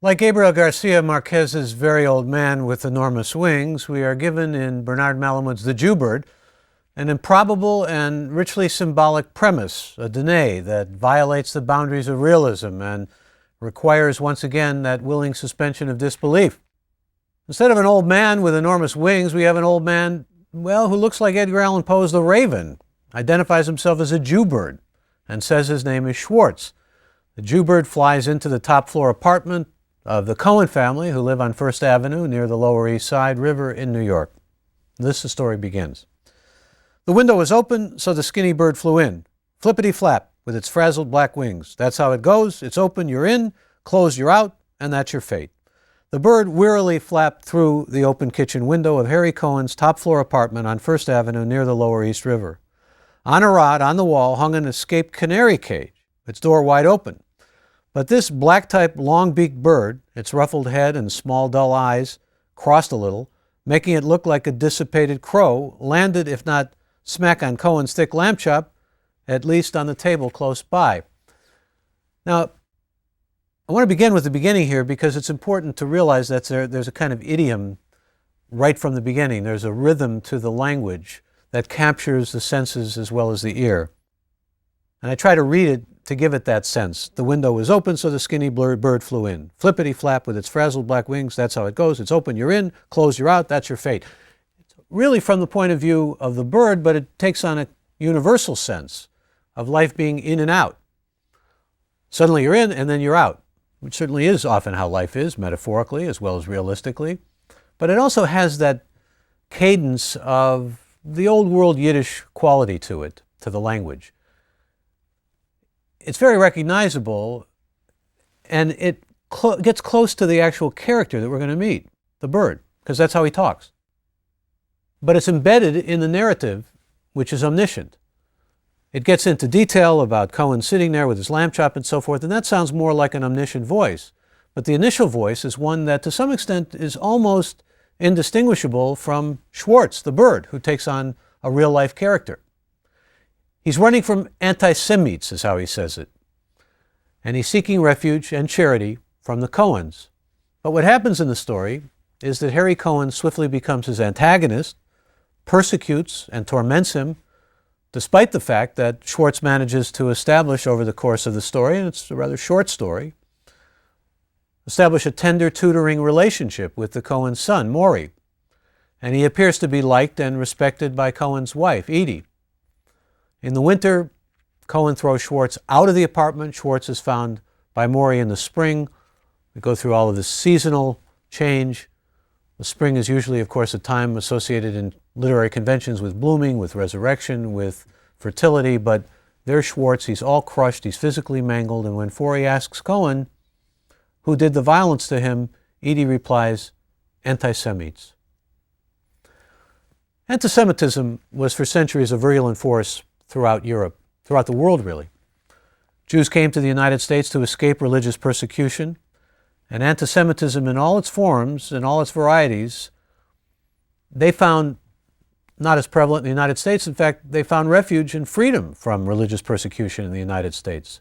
Like Gabriel Garcia Marquez's Very Old Man with Enormous Wings, we are given in Bernard Malamud's The Jewbird an improbable and richly symbolic premise, a dîner that violates the boundaries of realism and requires once again that willing suspension of disbelief. Instead of an old man with enormous wings, we have an old man, well, who looks like Edgar Allan Poe's The Raven, identifies himself as a Jewbird, and says his name is Schwartz. The Jewbird flies into the top floor apartment of the Cohen family, who live on First Avenue near the Lower East Side River in New York. The story begins. The window was open, so the skinny bird flew in. Flippity-flap, with its frazzled black wings. That's how it goes. It's open, you're in. Closed, you're out. And that's your fate. The bird wearily flapped through the open kitchen window of Harry Cohen's top-floor apartment on First Avenue near the Lower East River. On a rod on the wall hung an escaped canary cage, its door wide open. But this black-type long-beaked bird, its ruffled head and small dull eyes crossed a little, making it look like a dissipated crow, landed, if not smack on Cohen's thick lamb chop, at least on the table close by. Now, I want to begin with the beginning here because it's important to realize that there's a kind of idiom right from the beginning. There's a rhythm to the language that captures the senses as well as the ear. And I try to read it to give it that sense. The window was open, so the skinny bird flew in. Flippity-flap with its frazzled black wings, that's how it goes. It's open, you're in. Closed, you're out. That's your fate. It's really from the point of view of the bird, but it takes on a universal sense of life being in and out. Suddenly you're in, and then you're out, which certainly is often how life is, metaphorically as well as realistically. But it also has that cadence of the old world Yiddish quality to it, to the language. It's very recognizable, and it gets close to the actual character that we're going to meet, the bird, because that's how he talks. But it's embedded in the narrative, which is omniscient. It gets into detail about Cohen sitting there with his lamb chop and so forth, and that sounds more like an omniscient voice. But the initial voice is one that to some extent is almost indistinguishable from Schwartz, the bird, who takes on a real-life character. He's running from anti-Semites, is how he says it. And he's seeking refuge and charity from the Cohens. But what happens in the story is that Harry Cohen swiftly becomes his antagonist, persecutes and torments him, despite the fact that Schwartz manages to establish over the course of the story, and it's a rather short story, establish a tender tutoring relationship with the Cohen's son, Maury. And he appears to be liked and respected by Cohen's wife, Edie. In the winter, Cohen throws Schwartz out of the apartment. Schwartz is found by Maury in the spring. We go through all of this seasonal change. The spring is usually, of course, a time associated in literary conventions with blooming, with resurrection, with fertility, but there's Schwartz. He's all crushed. He's physically mangled. And when Forey asks Cohen who did the violence to him, Edie replies, anti-Semites. Anti-Semitism was for centuries a virulent force throughout Europe, throughout the world really. Jews came to the United States to escape religious persecution, and anti-Semitism in all its forms, in all its varieties, they found not as prevalent in the United States. In fact, they found refuge and freedom from religious persecution in the United States.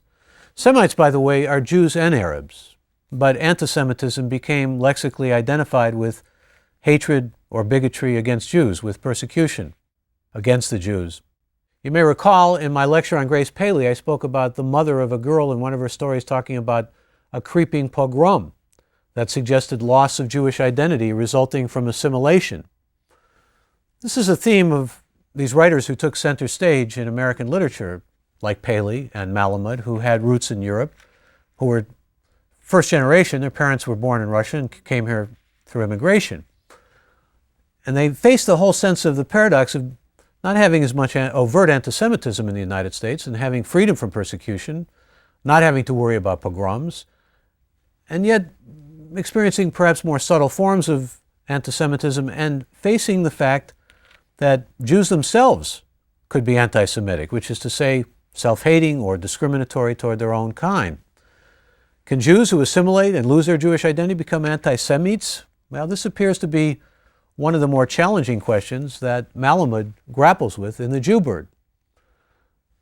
Semites, by the way, are Jews and Arabs, but anti-Semitism became lexically identified with hatred or bigotry against Jews, with persecution against the Jews. You may recall in my lecture on Grace Paley, I spoke about the mother of a girl in one of her stories talking about a creeping pogrom that suggested loss of Jewish identity resulting from assimilation. This is a theme of these writers who took center stage in American literature, like Paley and Malamud, who had roots in Europe, who were first generation. Their parents were born in Russia and came here through immigration. And they faced the whole sense of the paradox of not having as much overt anti-Semitism in the United States and having freedom from persecution, not having to worry about pogroms, and yet experiencing perhaps more subtle forms of anti-Semitism and facing the fact that Jews themselves could be anti-Semitic, which is to say self-hating or discriminatory toward their own kind. Can Jews who assimilate and lose their Jewish identity become anti-Semites? Well, this appears to be one of the more challenging questions that Malamud grapples with in The Jewbird.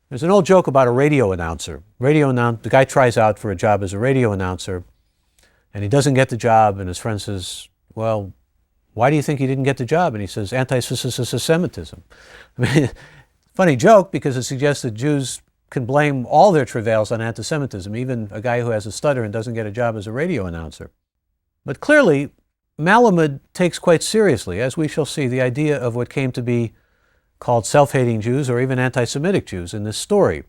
There's an old joke about a radio announcer. The guy tries out for a job as a radio announcer, And he doesn't get the job, and his friend says, well, why do you think he didn't get the job? And he says, anti-Semitism. I mean, funny joke, because it suggests that Jews can blame all their travails on anti-Semitism, even a guy who has a stutter and doesn't get a job as a radio announcer. But clearly, Malamud takes quite seriously, as we shall see, the idea of what came to be called self-hating Jews or even anti-Semitic Jews in this story.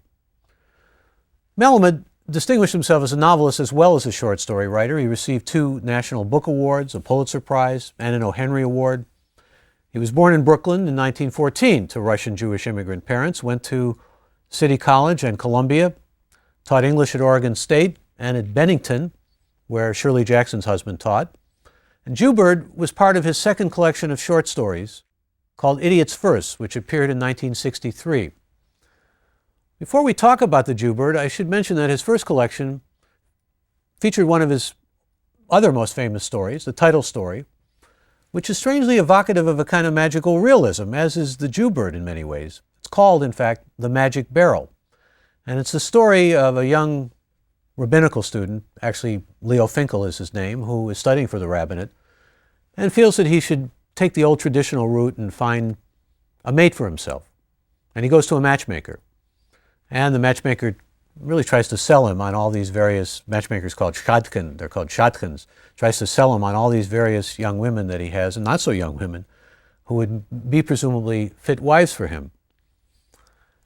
Malamud distinguished himself as a novelist as well as a short story writer. He received 2 National Book Awards, a Pulitzer Prize, and an O. Henry Award. He was born in Brooklyn in 1914 to Russian Jewish immigrant parents, went to City College and Columbia, taught English at Oregon State and at Bennington, where Shirley Jackson's husband taught. And Jewbird was part of his second collection of short stories called Idiot's Verse, which appeared in 1963. Before we talk about the Jewbird, I should mention that his first collection featured one of his other most famous stories, the title story, which is strangely evocative of a kind of magical realism, as is the Jewbird in many ways. It's called, in fact, The Magic Barrel. And it's the story of a young rabbinical student, actually Leo Finkel is his name, who is studying for the rabbinate, and feels that he should take the old traditional route and find a mate for himself. And he goes to a matchmaker. And the matchmaker really tries to sell him on all these various, matchmakers called shadchan, they're called shadchans, tries to sell him on all these various young women that he has, and not so young women, who would be presumably fit wives for him.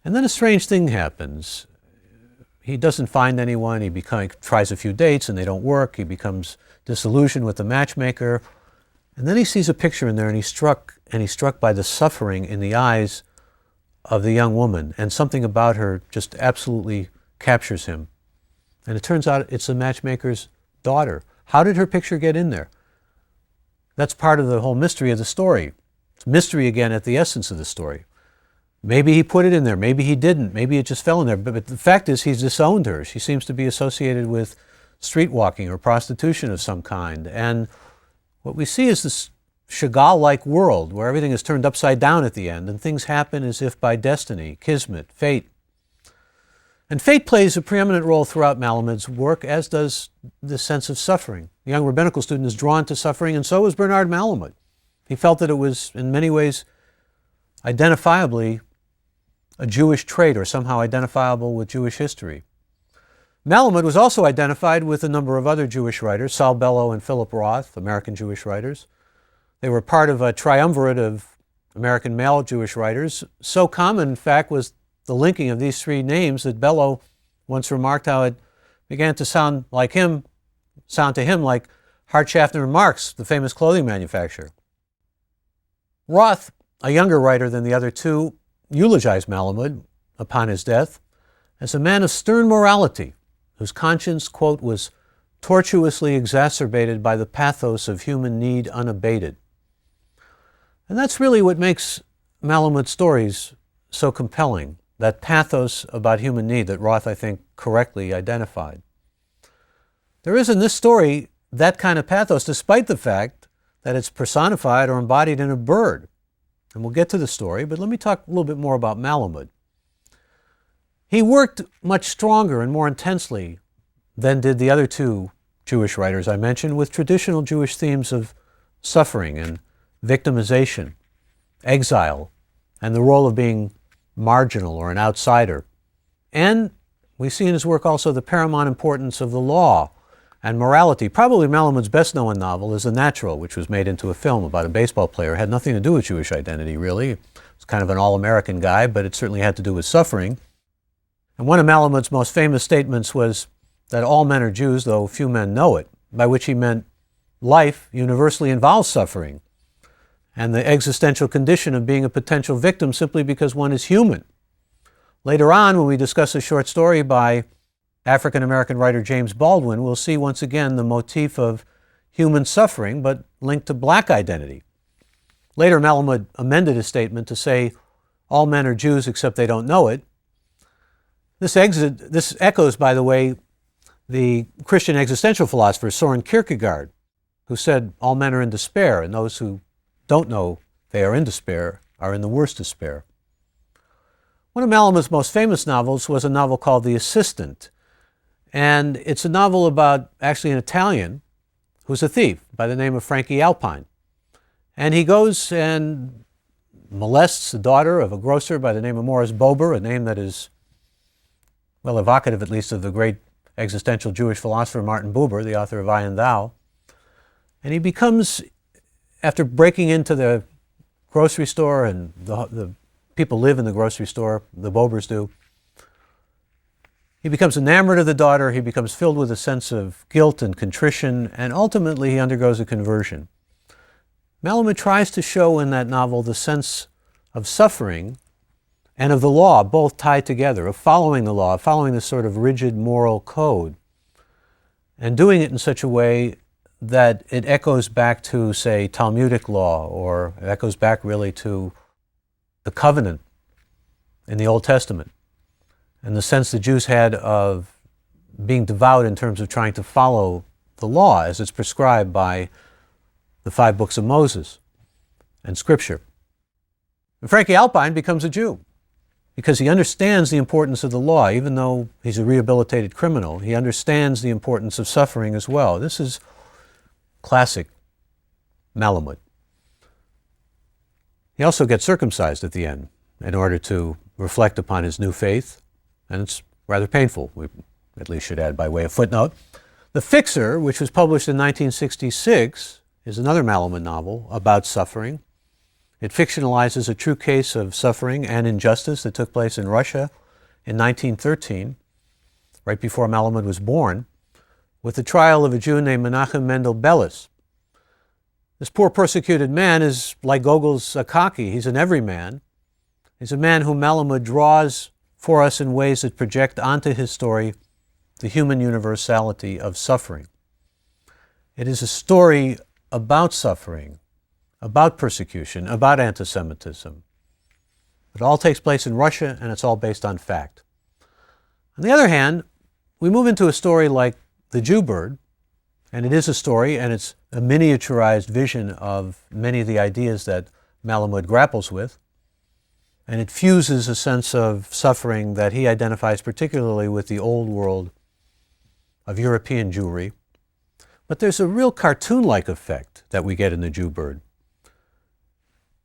And then a strange thing happens. He doesn't find anyone, he tries a few dates and they don't work, he becomes disillusioned with the matchmaker, and then he sees a picture in there and he's struck by the suffering in the eyes of the young woman, and something about her just absolutely captures him. And it turns out it's the matchmaker's daughter. How did her picture get in there? That's part of the whole mystery of the story. It's mystery again at the essence of the story. Maybe he put it in there, maybe he didn't, maybe it just fell in there, but the fact is he's disowned her. She seems to be associated with street walking or prostitution of some kind. And what we see is this Chagall-like world where everything is turned upside down at the end and things happen as if by destiny, kismet, fate. And fate plays a preeminent role throughout Malamud's work, as does this sense of suffering. The young rabbinical student is drawn to suffering, and so was Bernard Malamud. He felt that it was in many ways identifiably a Jewish trait or somehow identifiable with Jewish history. Malamud was also identified with a number of other Jewish writers, Saul Bellow and Philip Roth, American Jewish writers. They were part of a triumvirate of American male Jewish writers. So common, in fact, was the linking of these 3 names that Bellow once remarked how it began to sound to him like Hart, Schaffner, and Marx, the famous clothing manufacturer. Roth, a younger writer than the other 2, eulogized Malamud upon his death as a man of stern morality, whose conscience, quote, was tortuously exacerbated by the pathos of human need unabated. And that's really what makes Malamud's stories so compelling, that pathos about human need that Roth, I think, correctly identified. There is in this story that kind of pathos, despite the fact that it's personified or embodied in a bird. And we'll get to the story, but let me talk a little bit more about Malamud. He worked much stronger and more intensely than did the other 2 Jewish writers I mentioned, with traditional Jewish themes of suffering and victimization, exile, and the role of being marginal or an outsider. And we see in his work also the paramount importance of the law and morality. Probably Malamud's best known novel is The Natural, which was made into a film about a baseball player. It had nothing to do with Jewish identity, really. It was kind of an all-American guy, but it certainly had to do with suffering. And one of Malamud's most famous statements was that all men are Jews, though few men know it, by which he meant life universally involves suffering and the existential condition of being a potential victim simply because one is human. Later on, when we discuss a short story by African-American writer James Baldwin, we'll see once again the motif of human suffering, but linked to black identity. Later, Malamud amended his statement to say, all men are Jews except they don't know it. This echoes, by the way, the Christian existential philosopher Soren Kierkegaard, who said all men are in despair, and those who don't know they are in despair are in the worst despair. One of Malamud's most famous novels was a novel called The Assistant. And it's a novel about, actually in Italian, who's a thief by the name of Frankie Alpine. And he goes and molests the daughter of a grocer by the name of Morris Bober, a name that is, well, evocative at least of the great existential Jewish philosopher Martin Buber, the author of I and Thou. And he becomes, after breaking into the grocery store, and the people live in the grocery store, the Bobers do, he becomes enamored of the daughter, he becomes filled with a sense of guilt and contrition, and ultimately he undergoes a conversion. Malamud tries to show in that novel the sense of suffering and of the law, both tied together, of following the law, following this sort of rigid moral code, and doing it in such a way that it echoes back to, say, Talmudic law, or it echoes back really to the covenant in the Old Testament, and the sense the Jews had of being devout in terms of trying to follow the law as it's prescribed by the 5 books of Moses and Scripture. And Frankie Alpine becomes a Jew because he understands the importance of the law. Even though he's a rehabilitated criminal, he understands the importance of suffering as well. This is classic Malamud. He also gets circumcised at the end in order to reflect upon his new faith, and it's rather painful, we at least should add by way of footnote. The Fixer, which was published in 1966, is another Malamud novel about suffering. It fictionalizes a true case of suffering and injustice that took place in Russia in 1913, right before Malamud was born, with the trial of a Jew named Menachem Mendel Bellis. This poor persecuted man is like Gogol's Akaki. He's an everyman. He's a man whom Malamud draws for us in ways that project onto his story the human universality of suffering. It is a story about suffering, about persecution, about anti-Semitism. It all takes place in Russia, and it's all based on fact. On the other hand, we move into a story like The Jewbird, and it is a story, and it's a miniaturized vision of many of the ideas that Malamud grapples with, and it fuses a sense of suffering that he identifies particularly with the old world of European Jewry. But there's a real cartoon-like effect that we get in The Jewbird.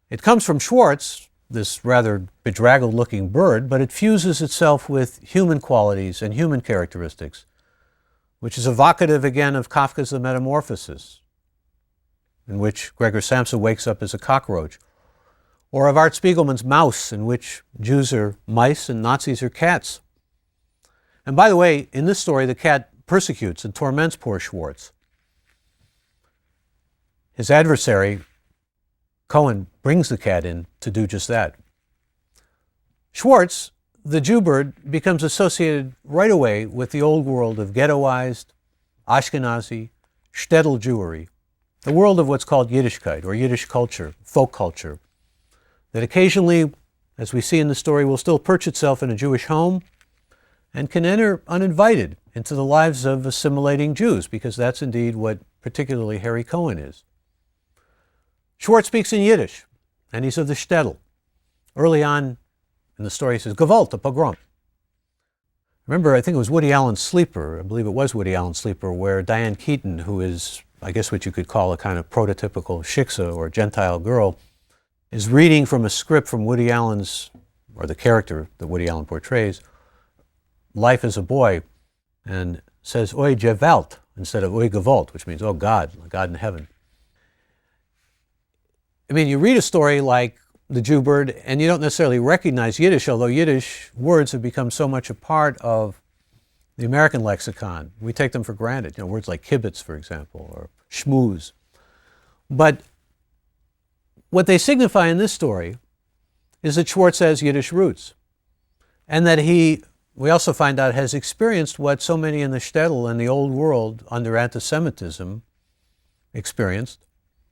It comes from Schwartz, this rather bedraggled-looking bird, but it fuses itself with human qualities and human characteristics, which is evocative again of Kafka's The Metamorphosis, in which Gregor Samsa wakes up as a cockroach, or of Art Spiegelman's Maus, in which Jews are mice and Nazis are cats. And by the way, in this story, the cat persecutes and torments poor Schwartz. His adversary, Cohen, brings the cat in to do just that. Schwartz, the Jewbird, becomes associated right away with the old world of ghettoized, Ashkenazi, shtetl Jewry, the world of what's called Yiddishkeit, or Yiddish culture, folk culture, that occasionally, as we see in the story, will still perch itself in a Jewish home and can enter uninvited into the lives of assimilating Jews, because that's indeed what particularly Harry Cohen is. Schwartz speaks in Yiddish, and he's of the shtetl. Early on in the story, he says, Gewalt, a pogrom. Remember, I think it was Woody Allen's Sleeper, I believe it was Woody Allen's Sleeper, where Diane Keaton, who is, I guess what you could call a kind of prototypical shiksa or Gentile girl, is reading from a script from Woody Allen's, or the character that Woody Allen portrays, life as a boy, and says, Oi Gewalt, instead of Oi Gewalt, which means, oh God, God in heaven. I mean, you read a story like The Jewbird, and you don't necessarily recognize Yiddish, although Yiddish words have become so much a part of the American lexicon. We take them for granted. You know, words like kibbutz, for example, or schmooze. But what they signify in this story is that Schwartz has Yiddish roots, and that he, we also find out, has experienced what so many in the shtetl and the old world under anti-Semitism experienced,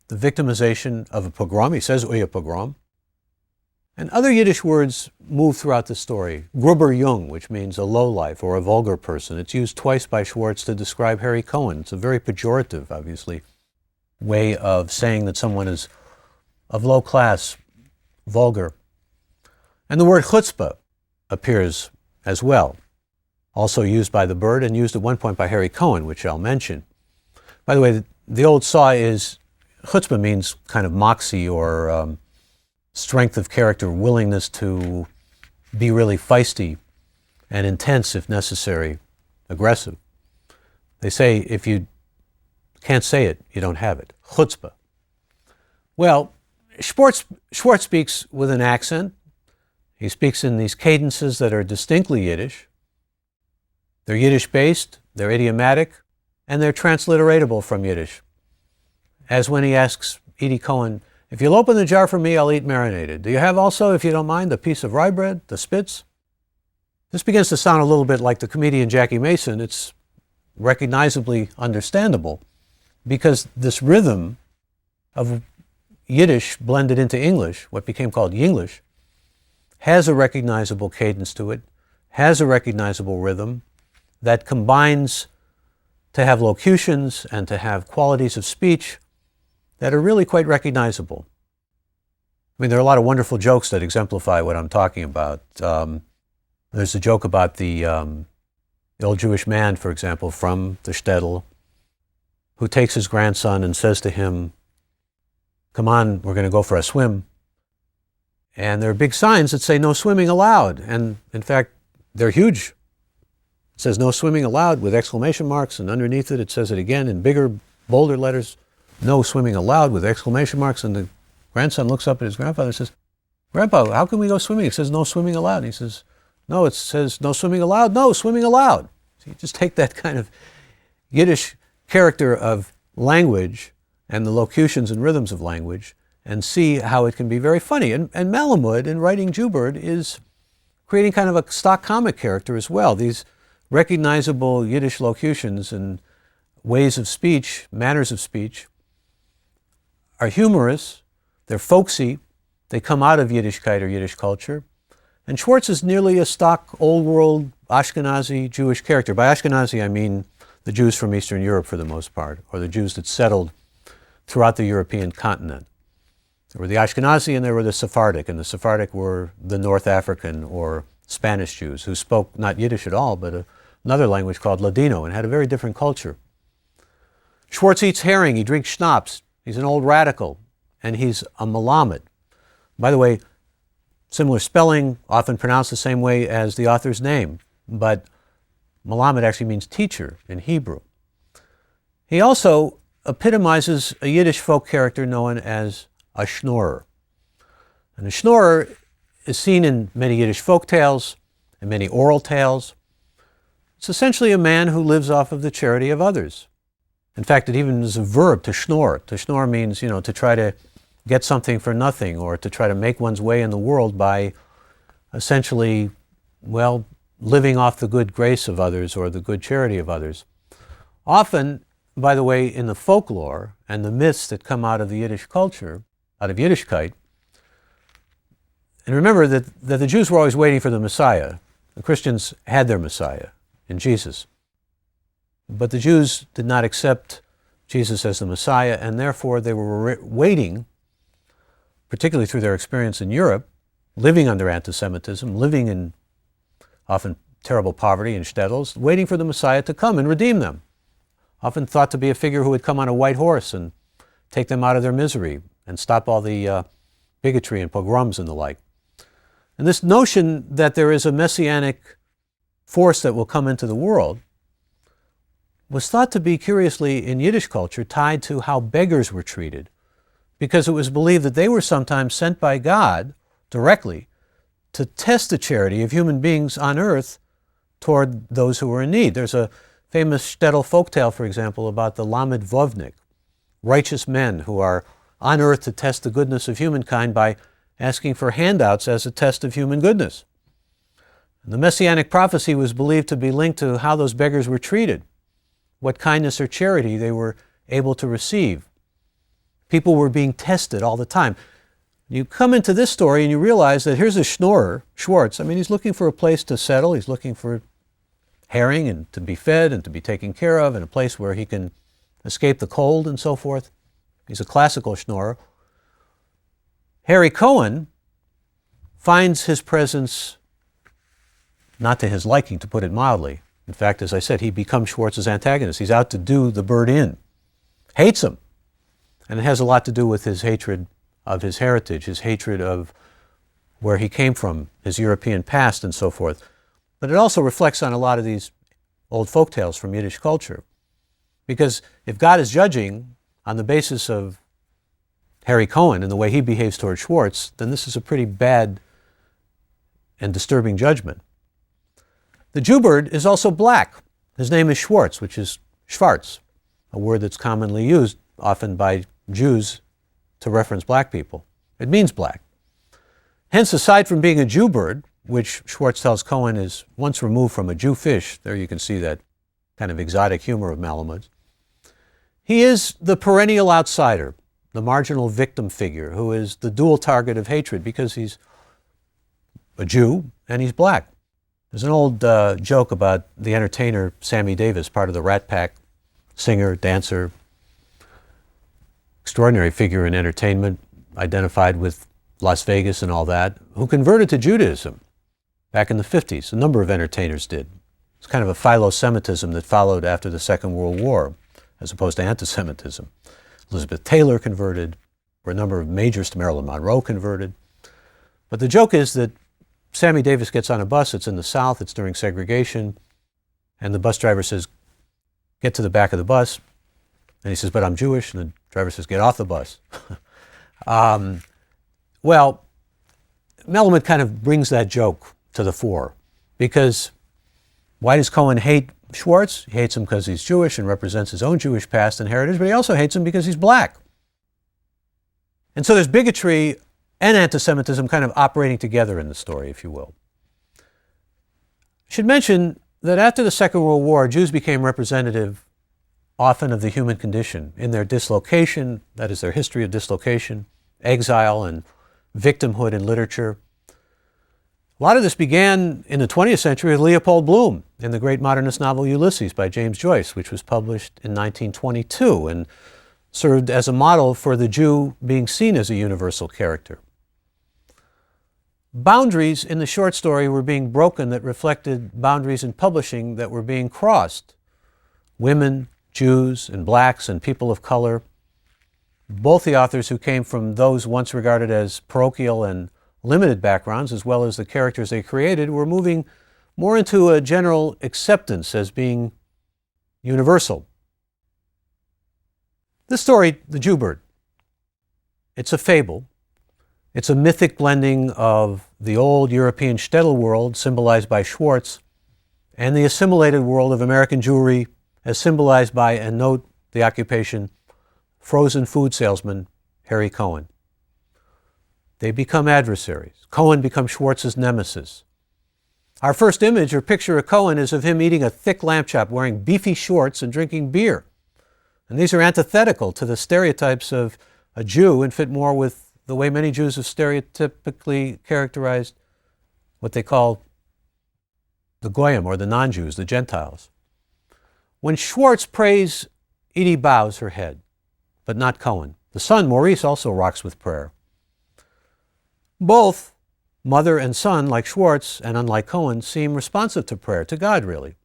the victimization of a pogrom. He says, Oi, a pogrom. And other Yiddish words move throughout the story. Gruber Jung, which means a lowlife or a vulgar person. It's used twice by Schwartz to describe Harry Cohen. It's a very pejorative, obviously, way of saying that someone is of low class, vulgar. And the word chutzpah appears as well, also used by the bird and used at one point by Harry Cohen, which I'll mention. By the way, the old saw is, chutzpah means kind of moxie or strength of character, willingness to be really feisty and intense if necessary, aggressive. They say if you can't say it, you don't have it. Chutzpah. Well, Schwartz speaks with an accent. He speaks in these cadences that are distinctly Yiddish. They're Yiddish-based, they're idiomatic, and they're transliteratable from Yiddish. As when he asks Edie Cohen, if you'll open the jar for me, I'll eat marinated. Do you have also, if you don't mind, the piece of rye bread, the spitz? This begins to sound a little bit like the comedian Jackie Mason. It's recognizably understandable because this rhythm of Yiddish blended into English, what became called Yinglish, has a recognizable cadence to it, has a recognizable rhythm that combines to have locutions and to have qualities of speech that are really quite recognizable. I mean, there are a lot of wonderful jokes that exemplify what I'm talking about. There's a joke about the old Jewish man, for example, from the shtetl, who takes his grandson and says to him, come on, we're going to go for a swim. And there are big signs that say no swimming allowed. And in fact, they're huge. It says no swimming allowed with exclamation marks, and underneath it, it says it again in bigger, bolder letters, no swimming allowed with exclamation marks. And the grandson looks up at his grandfather and says, Grandpa, how can we go swimming? It says no swimming allowed. And he says, no, it says no swimming allowed. No, swimming allowed. So you just take that kind of Yiddish character of language and the locutions and rhythms of language and see how it can be very funny. And Malamud, in writing Jewbird, is creating kind of a stock comic character as well. These recognizable Yiddish locutions and ways of speech, manners of speech, are humorous, they're folksy, they come out of Yiddishkeit or Yiddish culture. And Schwartz is nearly a stock, old-world, Ashkenazi Jewish character. By Ashkenazi, I mean the Jews from Eastern Europe for the most part, or the Jews that settled throughout the European continent. There were the Ashkenazi and there were the Sephardic, and the Sephardic were the North African or Spanish Jews who spoke not Yiddish at all, but another language called Ladino and had a very different culture. Schwartz eats herring, he drinks schnapps, he's an old radical, and he's a Malamud. By the way, similar spelling, often pronounced the same way as the author's name, but Malamud actually means teacher in Hebrew. He also epitomizes a Yiddish folk character known as a schnorrer. And a schnorrer is seen in many Yiddish folk tales and many oral tales. It's essentially a man who lives off of the charity of others. In fact, it even is a verb, to schnorr. To schnorr means, to try to get something for nothing or to try to make one's way in the world by essentially, living off the good grace of others or the good charity of others. Often, by the way, in the folklore and the myths that come out of the Yiddish culture, out of Yiddishkeit, and remember that the Jews were always waiting for the Messiah. The Christians had their Messiah in Jesus. But the Jews did not accept Jesus as the Messiah, and therefore they were waiting, particularly through their experience in Europe, living under anti-Semitism, living in often terrible poverty in shtetls, waiting for the Messiah to come and redeem them. Often thought to be a figure who would come on a white horse and take them out of their misery and stop all the bigotry and pogroms and the like. And this notion that there is a messianic force that will come into the world was thought to be, curiously, in Yiddish culture, tied to how beggars were treated, because it was believed that they were sometimes sent by God directly to test the charity of human beings on earth toward those who were in need. There's a famous shtetl folktale, for example, about the Lamed Vovnik, righteous men who are on earth to test the goodness of humankind by asking for handouts as a test of human goodness. And the messianic prophecy was believed to be linked to how those beggars were treated, what kindness or charity they were able to receive. People were being tested all the time. You come into this story and you realize that here's a schnorrer, Schwartz. He's looking for a place to settle. He's looking for herring and to be fed and to be taken care of and a place where he can escape the cold and so forth. He's a classical schnorrer. Harry Cohen finds his presence not to his liking, to put it mildly. In fact, as I said, he becomes Schwartz's antagonist. He's out to do the bird in. hates him. And it has a lot to do with his hatred of his heritage, his hatred of where he came from, his European past and so forth. But it also reflects on a lot of these old folk tales from Yiddish culture. Because if God is judging on the basis of Harry Cohen and the way he behaves toward Schwartz, then this is a pretty bad and disturbing judgment. The Jewbird is also black. His name is Schwartz, which is Schwarz, a word that's commonly used often by Jews to reference black people. It means black. Hence, aside from being a Jewbird, which Schwartz tells Cohen is once removed from a Jewfish, there you can see that kind of exotic humor of Malamud's, he is the perennial outsider, the marginal victim figure who is the dual target of hatred because he's a Jew and he's black. There's an old joke about the entertainer Sammy Davis, part of the Rat Pack, singer, dancer, extraordinary figure in entertainment, identified with Las Vegas and all that, who converted to Judaism back in the 50s. A number of entertainers did. It's kind of a philo-Semitism that followed after the Second World War, as opposed to anti-Semitism. Elizabeth Taylor converted, or a number of majors, Marilyn Monroe converted. But the joke is that Sammy Davis gets on a bus, it's in the South, it's during segregation, and the bus driver says, get to the back of the bus, and he says, but I'm Jewish, and the driver says, get off the bus. Well, Malamud kind of brings that joke to the fore, because why does Cohen hate Schwartz? He hates him because he's Jewish and represents his own Jewish past and heritage, but he also hates him because he's black. And so there's bigotry and anti-Semitism kind of operating together in the story, if you will. I should mention that after the Second World War, Jews became representative often of the human condition in their dislocation, that is their history of dislocation, exile, and victimhood in literature. A lot of this began in the 20th century with Leopold Bloom in the great modernist novel Ulysses by James Joyce, which was published in 1922 and served as a model for the Jew being seen as a universal character. Boundaries in the short story were being broken that reflected boundaries in publishing that were being crossed. Women, Jews, and blacks, and people of color. Both the authors who came from those once regarded as parochial and limited backgrounds, as well as the characters they created, were moving more into a general acceptance as being universal. This story, The Jewbird, it's a fable. It's a mythic blending of the old European shtetl world, symbolized by Schwartz, and the assimilated world of American Jewry, as symbolized by, and note the occupation, frozen food salesman Harry Cohen. They become adversaries. Cohen becomes Schwartz's nemesis. Our first image or picture of Cohen is of him eating a thick lamb chop, wearing beefy shorts, and drinking beer. And these are antithetical to the stereotypes of a Jew and fit more with the way many Jews have stereotypically characterized what they call the Goyim, or the non-Jews, the Gentiles. When Schwartz prays, Edie bows her head, but not Cohen. The son, Maurice, also rocks with prayer. Both, mother and son, like Schwartz and unlike Cohen, seem responsive to prayer, to God really.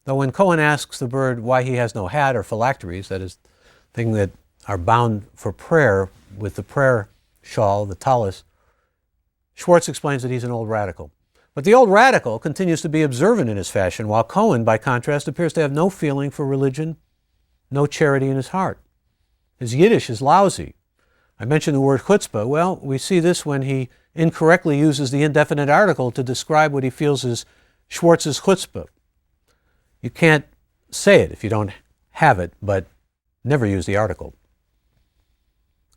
Though when Cohen asks the bird why he has no hat or phylacteries, that is, thing that are bound for prayer with the prayer shawl, the tallis, Schwartz explains that he's an old radical. But the old radical continues to be observant in his fashion, while Cohen, by contrast, appears to have no feeling for religion, no charity in his heart. His Yiddish is lousy. I mentioned the word chutzpah. Well, we see this when he incorrectly uses the indefinite article to describe what he feels is Schwartz's chutzpah. You can't say it if you don't have it, but never use the article.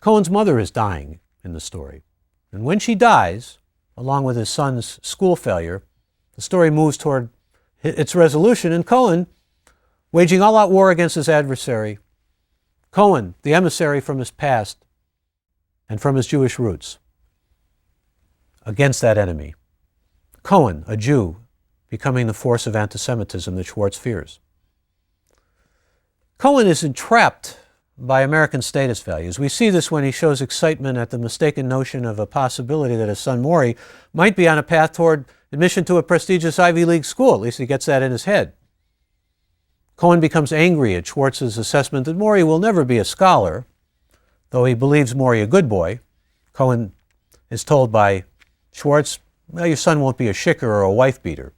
Cohen's mother is dying in the story. And when she dies, along with his son's school failure, the story moves toward its resolution, and Cohen, waging all-out war against his adversary, Cohen, the emissary from his past and from his Jewish roots, against that enemy. Cohen, a Jew, becoming the force of anti-Semitism that Schwartz fears. Cohen is entrapped by American status values. We see this when he shows excitement at the mistaken notion of a possibility that his son Maury might be on a path toward admission to a prestigious Ivy League school. At least he gets that in his head. Cohen becomes angry at Schwartz's assessment that Maury will never be a scholar, though he believes Maury a good boy. Cohen is told by Schwartz, well, your son won't be a shicker or a wife-beater.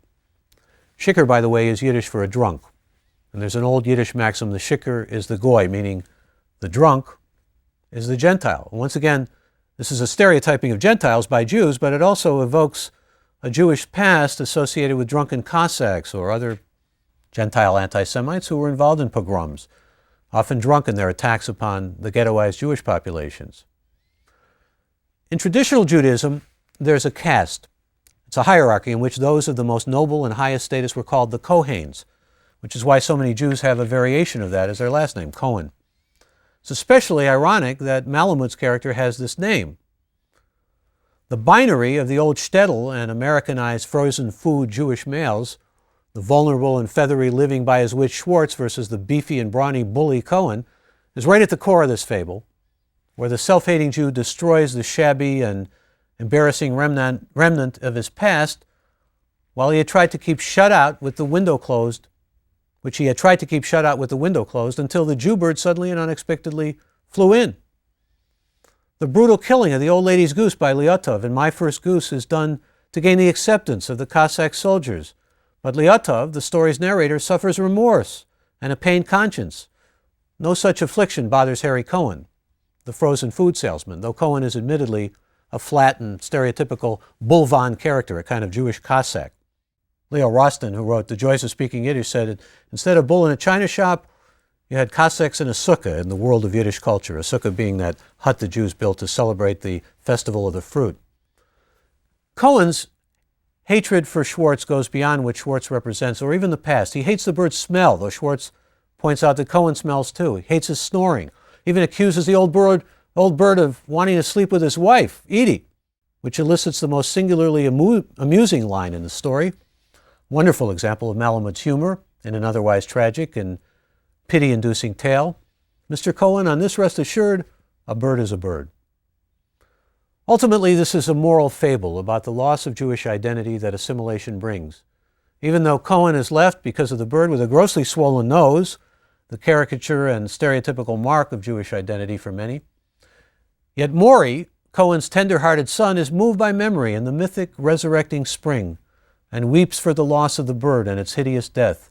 Shicker, by the way, is Yiddish for a drunk. And there's an old Yiddish maxim, the shicker is the goy, meaning the drunk is the Gentile. And once again, this is a stereotyping of Gentiles by Jews, but it also evokes a Jewish past associated with drunken Cossacks or other Gentile anti-Semites who were involved in pogroms, often drunk in their attacks upon the ghettoized Jewish populations. In traditional Judaism, there's a caste. It's a hierarchy in which those of the most noble and highest status were called the Kohanes, which is why so many Jews have a variation of that as their last name, Cohen. It's especially ironic that Malamud's character has this name. The binary of the old shtetl and Americanized frozen food Jewish males, the vulnerable and feathery living by his witch Schwartz versus the beefy and brawny bully Cohen, is right at the core of this fable, where the self-hating Jew destroys the shabby and embarrassing remnant of his past while he had tried to keep shut out with the window closed, until the Jewbird suddenly and unexpectedly flew in. The brutal killing of the old lady's goose by Lyotov in My First Goose is done to gain the acceptance of the Cossack soldiers. But Lyotov, the story's narrator, suffers remorse and a pained conscience. No such affliction bothers Harry Cohen, the frozen food salesman, though Cohen is admittedly a flat and stereotypical Bulvan character, a kind of Jewish Cossack. Leo Rostin, who wrote The Joys of Speaking Yiddish, said, instead of bull in a china shop, you had Cossacks in a sukkah in the world of Yiddish culture, a sukkah being that hut the Jews built to celebrate the festival of the fruit. Cohen's hatred for Schwartz goes beyond what Schwartz represents, or even the past. He hates the bird's smell, though Schwartz points out that Cohen smells too. He hates his snoring, even accuses the old bird of wanting to sleep with his wife, Edie, which elicits the most singularly amusing line in the story. Wonderful example of Malamud's humor in an otherwise tragic and pity-inducing tale. Mr. Cohen, on this rest assured, a bird is a bird. Ultimately, this is a moral fable about the loss of Jewish identity that assimilation brings. Even though Cohen is left, because of the bird, with a grossly swollen nose, the caricature and stereotypical mark of Jewish identity for many, yet Maury, Cohen's tender-hearted son, is moved by memory in the mythic resurrecting spring and weeps for the loss of the bird and its hideous death,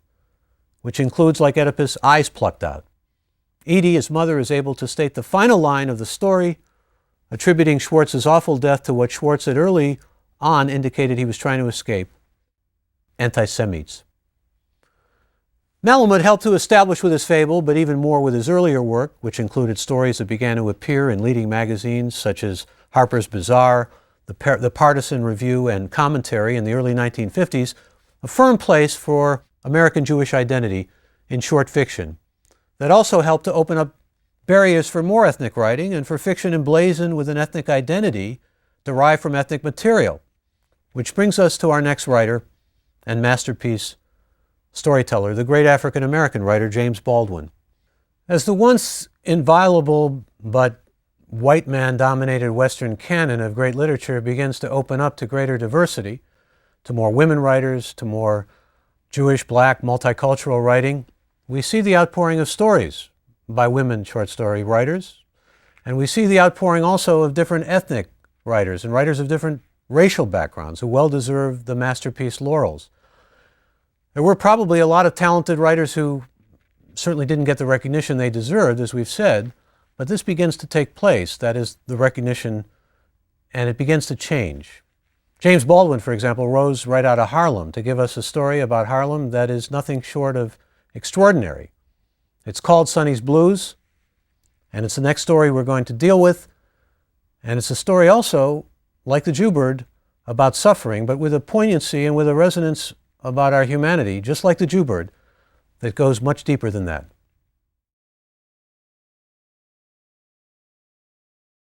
which includes, like Oedipus, eyes plucked out. Edie, his mother, is able to state the final line of the story, attributing Schwartz's awful death to what Schwartz had early on indicated he was trying to escape: anti-Semites. Malamud helped to establish with his fable, but even more with his earlier work, which included stories that began to appear in leading magazines such as Harper's Bazaar, the Partisan Review, and Commentary in the early 1950s, a firm place for American Jewish identity in short fiction that also helped to open up barriers for more ethnic writing and for fiction emblazoned with an ethnic identity derived from ethnic material, which brings us to our next writer and masterpiece storyteller, the great African-American writer James Baldwin. As the once inviolable but white man-dominated Western canon of great literature begins to open up to greater diversity, to more women writers, to more Jewish, black, multicultural writing, we see the outpouring of stories by women short story writers, and we see the outpouring also of different ethnic writers and writers of different racial backgrounds who well deserve the masterpiece laurels. There were probably a lot of talented writers who certainly didn't get the recognition they deserved, as we've said, but this begins to take place. That is the recognition, and it begins to change. James Baldwin, for example, rose right out of Harlem to give us a story about Harlem that is nothing short of extraordinary. It's called Sonny's Blues, and it's the next story we're going to deal with, and it's a story also, like the Jewbird, about suffering, but with a poignancy and with a resonance about our humanity, just like the Jewbird, that goes much deeper than that.